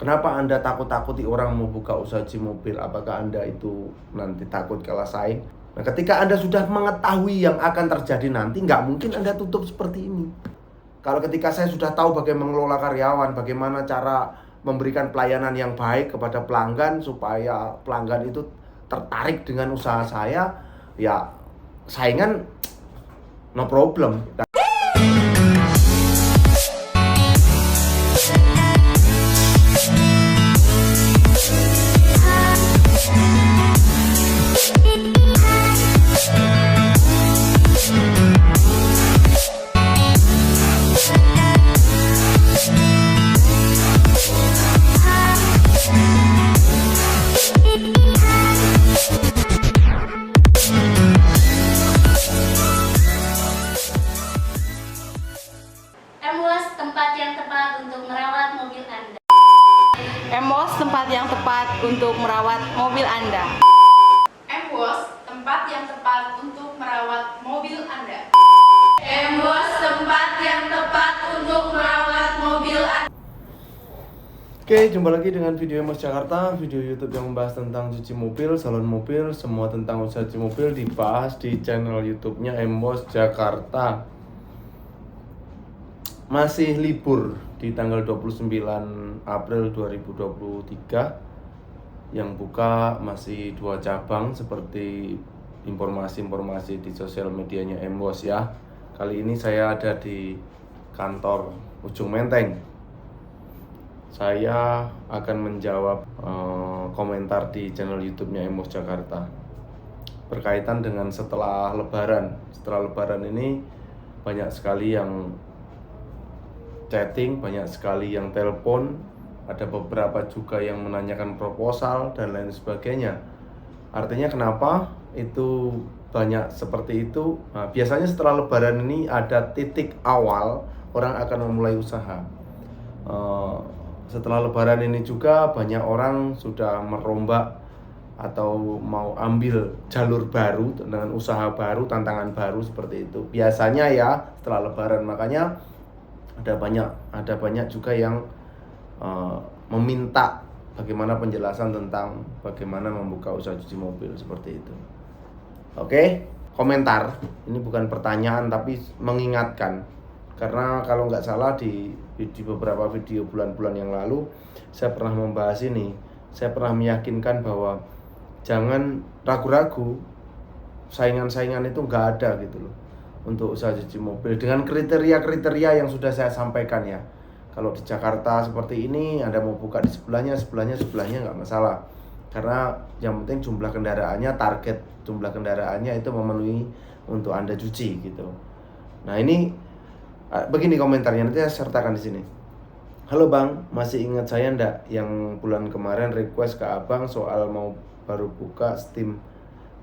Kenapa Anda takut-takuti orang mau buka usaha cuci mobil? Apakah Anda itu nanti takut kalah saing? Nah, ketika Anda sudah mengetahui yang akan terjadi nanti, nggak mungkin Anda tutup seperti ini. Kalau ketika saya sudah tahu bagaimana mengelola karyawan, bagaimana cara memberikan pelayanan yang baik kepada pelanggan supaya pelanggan itu tertarik dengan usaha saya, ya saingan no problem. Emwas, tempat yang tepat untuk merawat mobil Anda. Emwas, tempat yang tepat untuk merawat mobil Anda. Emwas, tempat yang tepat untuk merawat mobil Anda. Emwas, tempat yang tepat untuk merawat mobil Anda. Oke, jumpa lagi dengan video Emos Jakarta, video YouTube yang membahas tentang cuci mobil, salon mobil, semua tentang usaha cuci mobil dibahas di channel YouTube-nya Emos Jakarta. Masih libur di tanggal 29 April 2023. Yang buka masih 2 cabang seperti informasi-informasi di sosial medianya Emos ya. Kali ini saya ada di kantor Ujung Menteng. Saya akan menjawab komentar di channel YouTube-nya Emos Jakarta berkaitan dengan setelah Lebaran. Setelah Lebaran ini banyak sekali yang chatting, banyak sekali yang telepon, ada beberapa juga yang menanyakan proposal dan lain sebagainya. Artinya kenapa itu banyak seperti itu? Nah, biasanya setelah Lebaran ini ada titik awal orang akan memulai usaha. Setelah Lebaran ini juga banyak orang sudah merombak atau mau ambil jalur baru dengan usaha baru, tantangan baru seperti itu. Biasanya ya setelah Lebaran, makanya ada banyak juga yang meminta bagaimana penjelasan tentang bagaimana membuka usaha cuci mobil seperti itu. Oke, komentar. Ini bukan pertanyaan tapi mengingatkan. Karena kalau nggak salah di beberapa video bulan-bulan yang lalu saya pernah membahas ini. Saya pernah meyakinkan bahwa jangan ragu-ragu, saingan-saingan itu nggak ada gitu loh untuk usaha cuci mobil dengan kriteria-kriteria yang sudah saya sampaikan ya. Kalau di Jakarta seperti ini, Anda mau buka di sebelahnya nggak masalah. Karena yang penting jumlah kendaraannya, target jumlah kendaraannya itu memenuhi untuk Anda cuci gitu. Nah ini begini komentarnya, nanti saya sertakan di sini. Halo Bang, masih ingat saya ndak yang bulan kemarin request ke Abang soal mau baru buka Steam.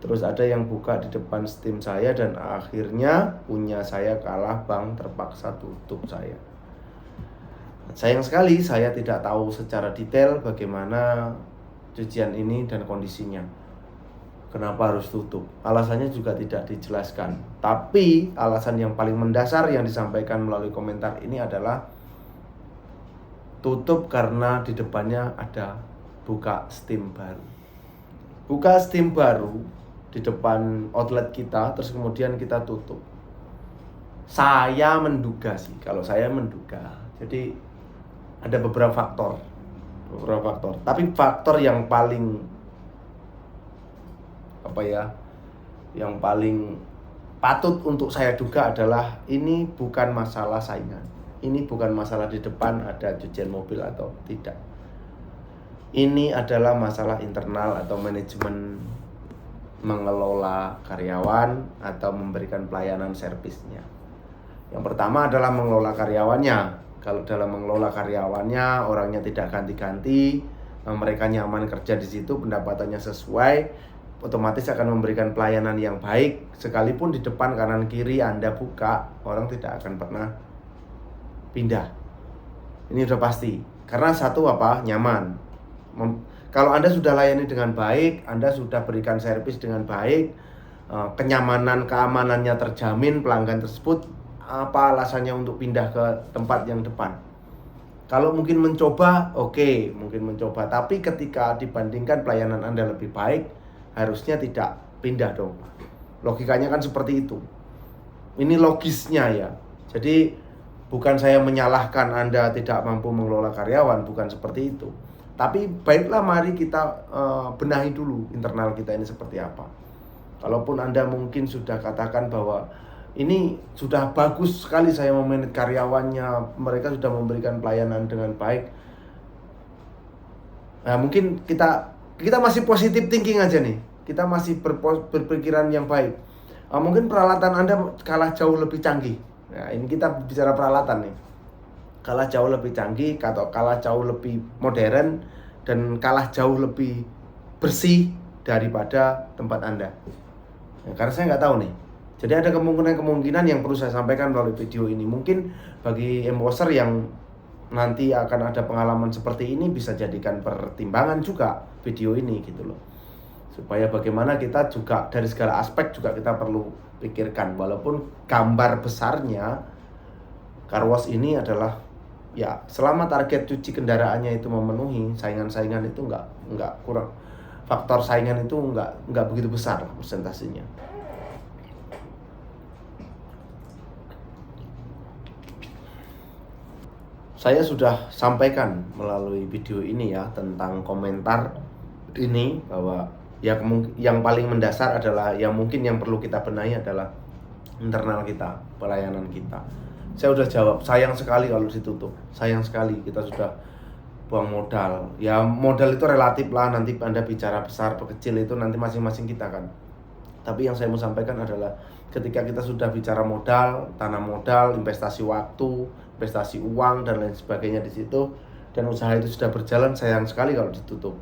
Terus ada yang buka di depan Steam saya dan akhirnya punya saya kalah Bang, terpaksa tutup saya. Sayang sekali saya tidak tahu secara detail bagaimana cucian ini dan kondisinya. Kenapa harus tutup? Alasannya juga tidak dijelaskan. Tapi alasan yang paling mendasar yang disampaikan melalui komentar ini adalah tutup karena di depannya ada buka Steam baru. Buka Steam baru di depan outlet kita, terus kemudian kita tutup. Saya menduga sih, kalau saya menduga. Jadi ada beberapa faktor. Tapi faktor yang paling yang paling patut untuk saya duga adalah ini bukan masalah saingan. Ini bukan masalah di depan ada cucian mobil atau tidak. Ini adalah masalah internal atau manajemen mengelola karyawan atau memberikan pelayanan servisnya. Yang pertama adalah mengelola karyawannya. Kalau dalam mengelola karyawannya orangnya tidak ganti-ganti, mereka nyaman kerja di situ, pendapatannya sesuai, otomatis akan memberikan pelayanan yang baik. Sekalipun di depan kanan kiri Anda buka, orang tidak akan pernah pindah. Ini sudah pasti. Karena satu nyaman. Kalau Anda sudah layani dengan baik, Anda sudah berikan servis dengan baik, kenyamanan, keamanannya terjamin, pelanggan tersebut apa alasannya untuk pindah ke tempat yang depan? Kalau mungkin mencoba, oke, mungkin mencoba. Tapi ketika dibandingkan pelayanan Anda lebih baik, harusnya tidak pindah dong. Logikanya kan seperti itu. Ini logisnya ya. Jadi bukan saya menyalahkan Anda tidak mampu mengelola karyawan, bukan seperti itu. Tapi baiklah mari kita benahi dulu internal kita ini seperti apa. Kalaupun Anda mungkin sudah katakan bahwa ini sudah bagus sekali saya memanage karyawannya, mereka sudah memberikan pelayanan dengan baik. Nah, mungkin kita masih positive thinking aja nih. Kita masih berpikiran yang baik. Mungkin peralatan Anda kalah jauh lebih canggih. Nah, ini kita bicara peralatan nih. Kalah jauh lebih canggih, atau kalah jauh lebih modern, dan kalah jauh lebih bersih daripada tempat Anda. Ya, karena saya nggak tahu nih. Jadi ada kemungkinan yang perlu saya sampaikan melalui video ini. Mungkin bagi emboser yang nanti akan ada pengalaman seperti ini, bisa jadikan pertimbangan juga video ini gitu loh. Supaya bagaimana kita juga dari segala aspek juga kita perlu pikirkan. Walaupun gambar besarnya car wash ini adalah ya selama target cuci kendaraannya itu memenuhi, saingan-saingan itu nggak kurang. Faktor saingan itu nggak begitu besar persentasenya. Saya sudah sampaikan melalui video ini ya tentang komentar ini bahwa ya yang paling mendasar adalah yang mungkin yang perlu kita benahi adalah internal kita, pelayanan kita. Saya udah jawab, sayang sekali kalau ditutup. Sayang sekali kita sudah buang modal. Ya modal itu relatif lah, nanti Anda bicara besar atau kecil itu nanti masing-masing kita kan. Tapi yang saya mau sampaikan adalah ketika kita sudah bicara modal, tanam modal, investasi waktu, investasi uang dan lain sebagainya di situ, dan usaha itu sudah berjalan, sayang sekali kalau ditutup.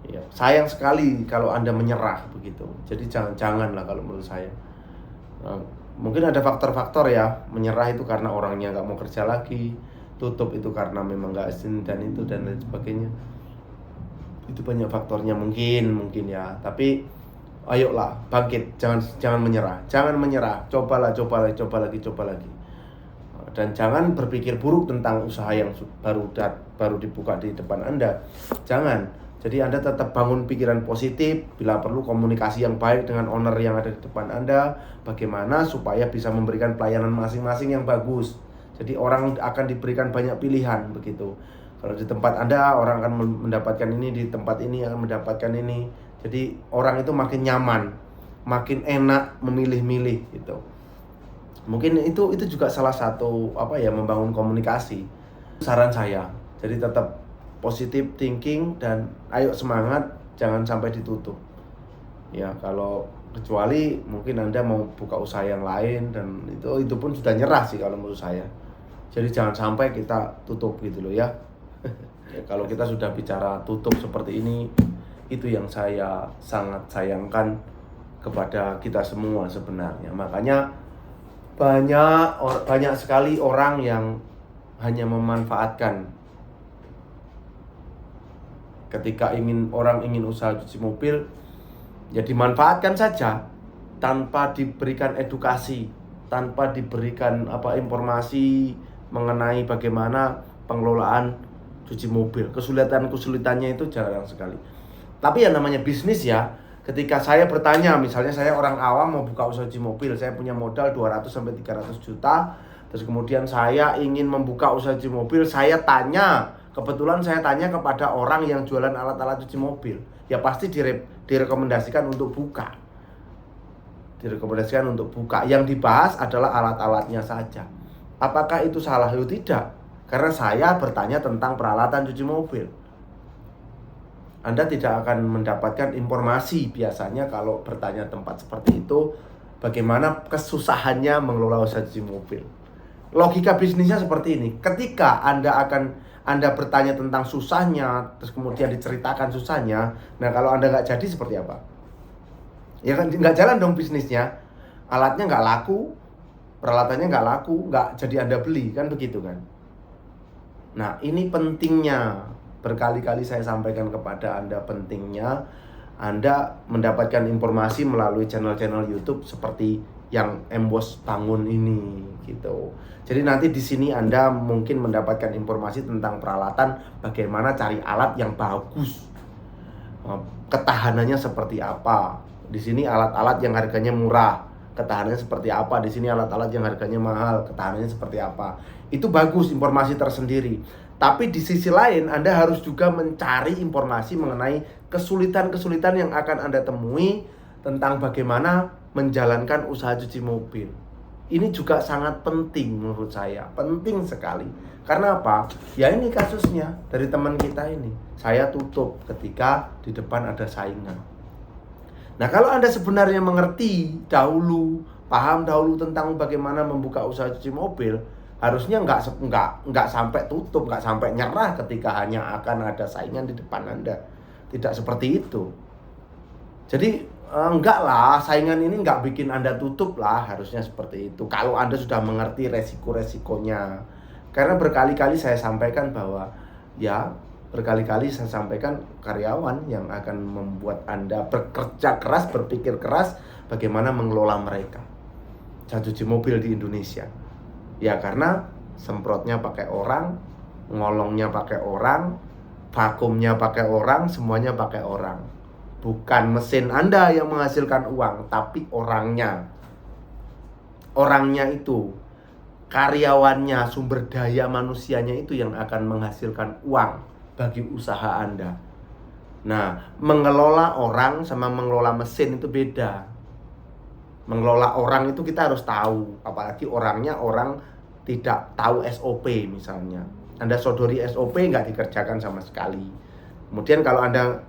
Ya, sayang sekali kalau Anda menyerah begitu. Jadi janganlah kalau menurut saya. Mungkin ada faktor-faktor ya, menyerah itu karena orangnya nggak mau kerja lagi, tutup itu karena memang nggak asin dan itu dan lain sebagainya. Itu banyak faktornya mungkin ya. Tapi ayolah bangkit, jangan menyerah, coba lagi. Dan jangan berpikir buruk tentang usaha yang baru dibuka di depan Anda. Jangan. Jadi Anda tetap bangun pikiran positif, bila perlu komunikasi yang baik dengan owner yang ada di depan Anda, bagaimana supaya bisa memberikan pelayanan masing-masing yang bagus. Jadi orang akan diberikan banyak pilihan begitu. Kalau di tempat Anda orang akan mendapatkan ini, di tempat ini akan mendapatkan ini. Jadi orang itu makin nyaman, makin enak memilih-milih gitu. Mungkin itu juga salah satu membangun komunikasi. Saran saya, jadi tetap positive thinking dan ayo semangat, jangan sampai ditutup. Ya kalau kecuali mungkin Anda mau buka usaha yang lain dan itu pun sudah nyerah sih kalau menurut saya. Jadi jangan sampai kita tutup gitu loh ya. Ya kalau kita sudah bicara tutup seperti ini, itu yang saya sangat sayangkan kepada kita semua sebenarnya. Makanya banyak sekali orang yang hanya memanfaatkan ketika orang ingin usaha cuci mobil, ya dimanfaatkan saja tanpa diberikan edukasi, tanpa diberikan informasi mengenai bagaimana pengelolaan cuci mobil. Kesulitannya itu jarang sekali. Tapi yang namanya bisnis ya, ketika saya bertanya, misalnya saya orang awam mau buka usaha cuci mobil, saya punya modal 200-300 juta, terus kemudian saya ingin membuka usaha cuci mobil, kebetulan saya tanya kepada orang yang jualan alat-alat cuci mobil, ya pasti direkomendasikan untuk buka. Yang dibahas adalah alat-alatnya saja. Apakah itu salah? Itu tidak. Karena saya bertanya tentang peralatan cuci mobil. Anda tidak akan mendapatkan informasi biasanya kalau bertanya tempat seperti itu, bagaimana kesusahannya mengelola usaha cuci mobil. Logika bisnisnya seperti ini. Ketika Anda bertanya tentang susahnya, terus kemudian diceritakan susahnya, nah kalau Anda nggak jadi seperti apa? Ya kan nggak jalan dong bisnisnya. Alatnya nggak laku, peralatannya nggak laku, nggak jadi Anda beli, kan begitu kan? Nah ini pentingnya, berkali-kali saya sampaikan kepada Anda pentingnya Anda mendapatkan informasi melalui channel-channel YouTube seperti yang Embos bangun ini gitu. Jadi nanti di sini Anda mungkin mendapatkan informasi tentang peralatan, bagaimana cari alat yang bagus, ketahanannya seperti apa. Di sini alat-alat yang harganya murah, ketahanannya seperti apa. Di sini alat-alat yang harganya mahal, ketahanannya seperti apa. Itu bagus, informasi tersendiri. Tapi di sisi lain Anda harus juga mencari informasi mengenai kesulitan-kesulitan yang akan Anda temui tentang bagaimana menjalankan usaha cuci mobil. Ini juga sangat penting menurut saya, penting sekali. Karena apa? Ya ini kasusnya dari teman kita ini. Saya tutup ketika di depan ada saingan. Nah, kalau Anda sebenarnya mengerti dahulu, paham dahulu tentang bagaimana membuka usaha cuci mobil, harusnya nggak sampai tutup, nggak sampai nyerah ketika hanya akan ada saingan di depan Anda. Tidak seperti itu. Jadi enggak lah, saingan ini nggak bikin Anda tutup lah, harusnya seperti itu. Kalau Anda sudah mengerti resiko-resikonya. Karena berkali-kali saya sampaikan bahwa berkali-kali saya sampaikan karyawan yang akan membuat Anda bekerja keras, berpikir keras bagaimana mengelola mereka. Cuci mobil di Indonesia. Ya karena semprotnya pakai orang, ngolongnya pakai orang, vakumnya pakai orang, semuanya pakai orang. Bukan mesin Anda yang menghasilkan uang, tapi orangnya. Orangnya itu, karyawannya, sumber daya manusianya itu yang akan menghasilkan uang bagi usaha Anda. Nah, mengelola orang sama mengelola mesin itu beda. Mengelola orang itu kita harus tahu, apalagi orangnya orang tidak tahu SOP misalnya. Anda sodori SOP nggak dikerjakan sama sekali. Kemudian kalau Anda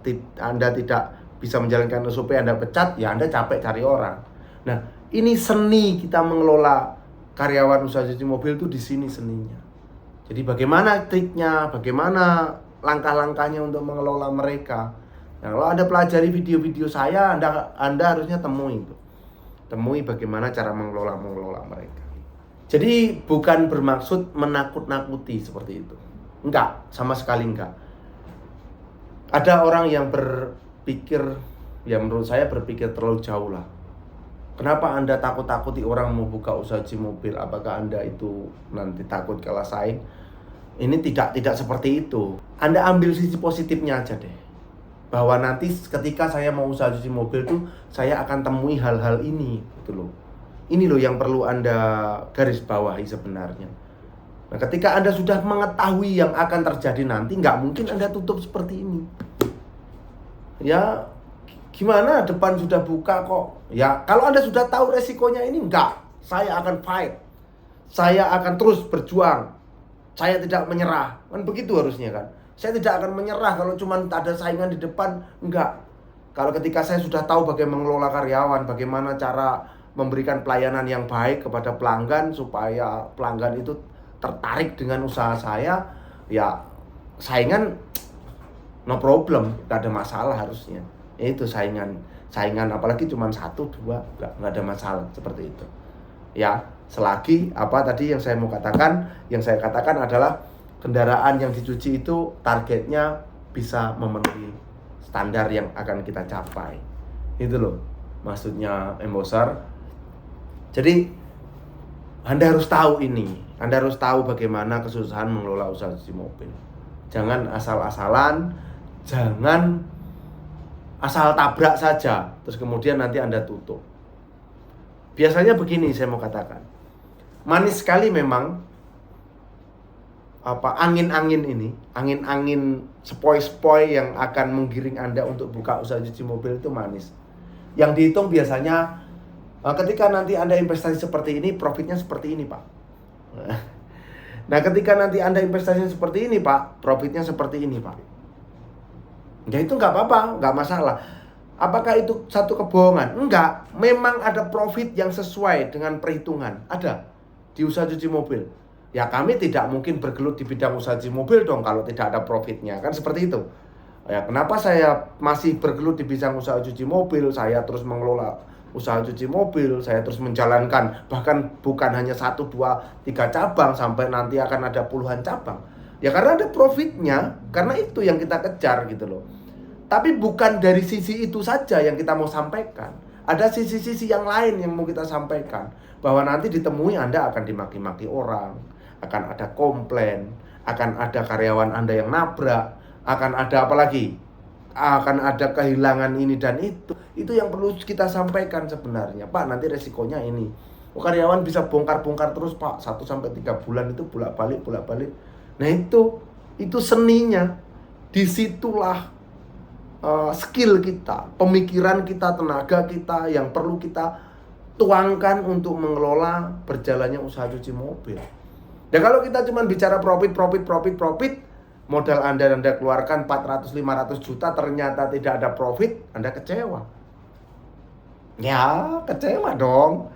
tidak bisa menjalankan SOP, Anda pecat, ya Anda capek cari orang. Nah, ini seni kita mengelola karyawan usaha cuci mobil itu di sini seninya. Jadi bagaimana triknya, bagaimana langkah-langkahnya untuk mengelola mereka. Nah, kalau Anda pelajari video-video saya, Anda harusnya temui itu. Temui bagaimana cara mengelola mereka. Jadi bukan bermaksud menakut-nakuti seperti itu. Enggak, sama sekali enggak. Ada orang yang berpikir, ya menurut saya berpikir terlalu jauh lah. Kenapa Anda takut-takuti orang mau buka usaha cuci mobil? Apakah Anda itu nanti takut kalah saing? Ini tidak seperti itu. Anda ambil sisi positifnya aja deh. Bahwa nanti ketika saya mau usaha cuci mobil tuh, saya akan temui hal-hal ini gitu loh. Ini loh yang perlu Anda garis bawahi sebenarnya. Nah, ketika Anda sudah mengetahui yang akan terjadi nanti, nggak mungkin Anda tutup seperti ini. Ya, gimana depan sudah buka kok. Ya, kalau Anda sudah tahu resikonya ini, nggak. Saya akan fight. Saya akan terus berjuang. Saya tidak menyerah. Kan begitu harusnya kan. Saya tidak akan menyerah kalau cuma ada saingan di depan. Enggak. Kalau ketika saya sudah tahu bagaimana mengelola karyawan, bagaimana cara memberikan pelayanan yang baik kepada pelanggan supaya pelanggan itu tertarik dengan usaha saya, ya saingan no problem, gak ada masalah harusnya. Itu saingan apalagi cuma 1, 2, gak ada masalah seperti itu. Ya, selagi apa tadi yang saya mau katakan, yang saya katakan adalah kendaraan yang dicuci itu targetnya bisa memenuhi standar yang akan kita capai. Itu loh maksudnya Embosar. Jadi Anda harus tahu ini. Anda harus tahu bagaimana kesusahan mengelola usaha cuci mobil. Jangan asal-asalan, jangan asal tabrak saja, terus kemudian nanti Anda tutup. Biasanya begini saya mau katakan. Manis sekali memang angin-angin ini, angin-angin sepoi-sepoi yang akan menggiring Anda untuk buka usaha cuci mobil itu manis. Yang dihitung biasanya ketika nanti Anda investasi seperti ini, profitnya seperti ini, Pak. Nah, ketika nanti Anda investasi seperti ini, Pak, profitnya seperti ini, Pak. Ya itu nggak apa-apa, nggak masalah. Apakah itu satu kebohongan? Enggak, memang ada profit yang sesuai dengan perhitungan. Ada di usaha cuci mobil. Ya kami tidak mungkin bergelut di bidang usaha cuci mobil dong kalau tidak ada profitnya, kan seperti itu. Ya kenapa saya masih bergelut di bidang usaha cuci mobil, saya terus mengelola usaha cuci mobil, saya terus menjalankan, bahkan bukan hanya 1, 2, 3 cabang, sampai nanti akan ada puluhan cabang. Ya karena ada profitnya, karena itu yang kita kejar gitu loh. Tapi bukan dari sisi itu saja yang kita mau sampaikan. ada sisi-sisi yang lain yang mau kita sampaikan. Bahwa nanti ditemui Anda akan dimaki-maki orang, akan ada komplain, akan ada karyawan Anda yang nabrak, akan ada apa lagi? Akan ada kehilangan ini dan itu. Itu yang perlu kita sampaikan sebenarnya. Pak, nanti resikonya ini. Karyawan bisa bongkar-bongkar terus, Pak, 1-3 bulan itu bolak-balik. Nah itu seninya. Disitulah skill kita, pemikiran kita, tenaga kita yang perlu kita tuangkan untuk mengelola berjalannya usaha cuci mobil. Dan kalau kita cuma bicara profit, modal Anda keluarkan 400-500 juta, ternyata tidak ada profit, Anda kecewa. Ya, kecewa dong.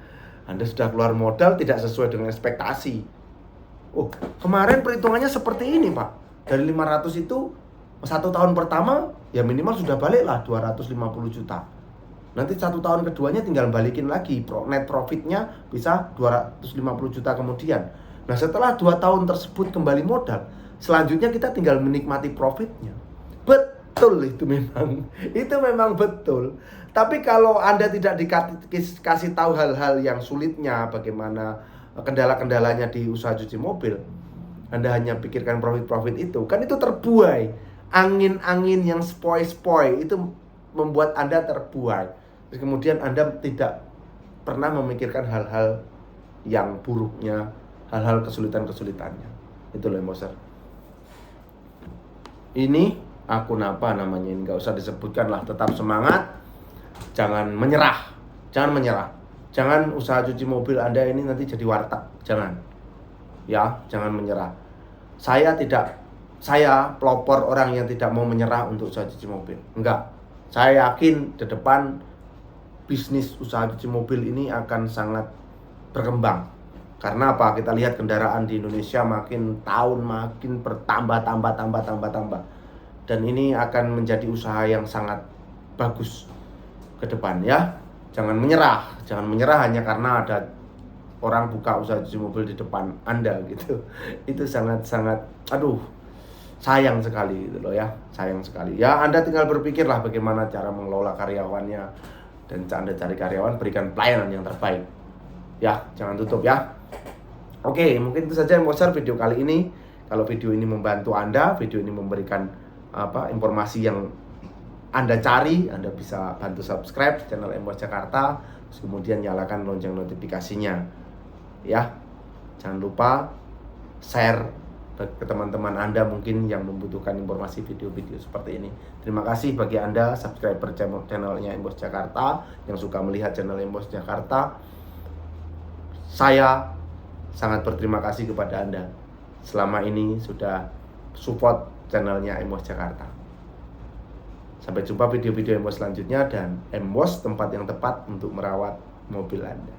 Anda sudah keluar modal tidak sesuai dengan ekspektasi. Oh, kemarin perhitungannya seperti ini, Pak. Dari 500 itu 1 tahun pertama ya minimal sudah baliklah 250 juta. Nanti 1 tahun keduanya tinggal balikin lagi, net profitnya bisa 250 juta kemudian. Nah setelah 2 tahun tersebut kembali modal, selanjutnya kita tinggal menikmati profitnya. Betul itu memang betul. Tapi kalau Anda tidak dikasih tahu hal-hal yang sulitnya, bagaimana kendala-kendalanya di usaha cuci mobil, Anda hanya pikirkan profit itu, kan itu terbuai. Angin-angin yang spoi-spoi itu membuat Anda terbuai. Kemudian Anda tidak pernah memikirkan hal-hal yang buruknya, hal-hal kesulitan-kesulitannya. Itu loh Emboser. Ini akun apa namanya, ini nggak usah disebutkan lah. Tetap semangat, jangan menyerah. Jangan usaha cuci mobil Anda ini nanti jadi warteg. Jangan. Ya, jangan menyerah. Saya pelopor orang yang tidak mau menyerah untuk usaha cuci mobil. Enggak. Saya yakin di depan bisnis usaha cuci mobil ini akan sangat berkembang. Karena apa? Kita lihat kendaraan di Indonesia makin bertambah. Dan ini akan menjadi usaha yang sangat bagus ke depan ya. Jangan menyerah hanya karena ada orang buka usaha cuci mobil di depan Anda gitu. Itu sangat sayang sekali gitu loh ya. Sayang sekali. Ya Anda tinggal berpikirlah bagaimana cara mengelola karyawannya. Dan Anda cari karyawan, berikan pelayanan yang terbaik. Ya, jangan tutup ya. Oke, mungkin itu saja Emboser video kali ini. Kalau video ini membantu Anda, video ini memberikan informasi yang Anda cari, Anda bisa bantu subscribe channel Embos Jakarta, terus kemudian nyalakan lonceng notifikasinya. Ya. Jangan lupa share ke teman-teman Anda mungkin yang membutuhkan informasi video-video seperti ini. Terima kasih bagi Anda subscriber channelnya Embos Jakarta yang suka melihat channel Embos Jakarta. Saya sangat berterima kasih kepada Anda selama ini sudah support channelnya Embos Jakarta. Sampai jumpa video-video Embos selanjutnya, dan Embos tempat yang tepat untuk merawat mobil Anda.